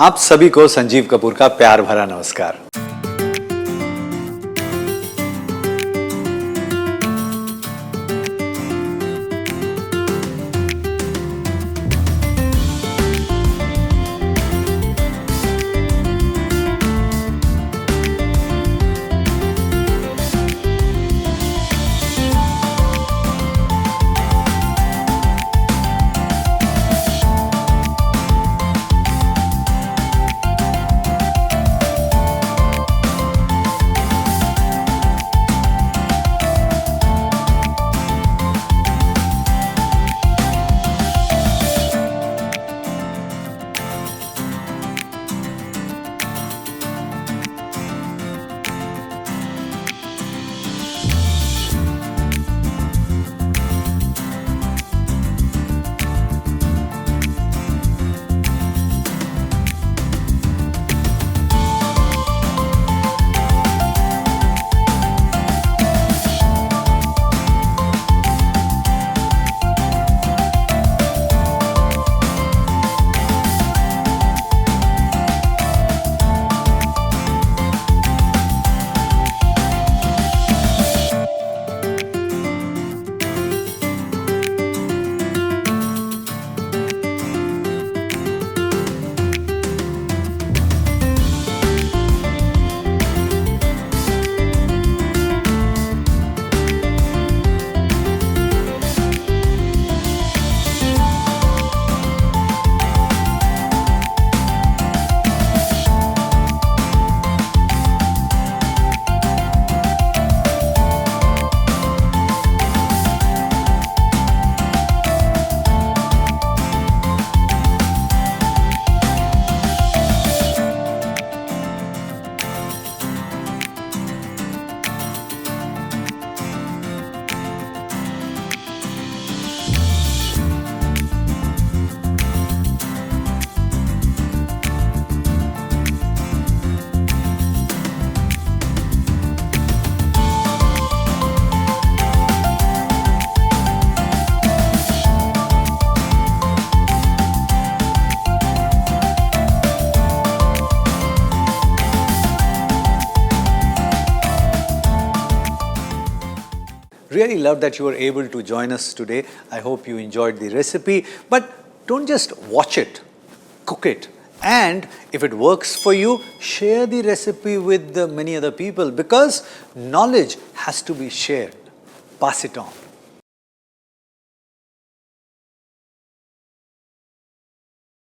आप सभी को संजीव कपूर का प्यार भरा नमस्कार। Really love that you were able to join us today. I hope you enjoyed the recipe. But don't just watch it, cook it. And if it works for you, share the recipe with many other people because knowledge has to be shared. Pass it on.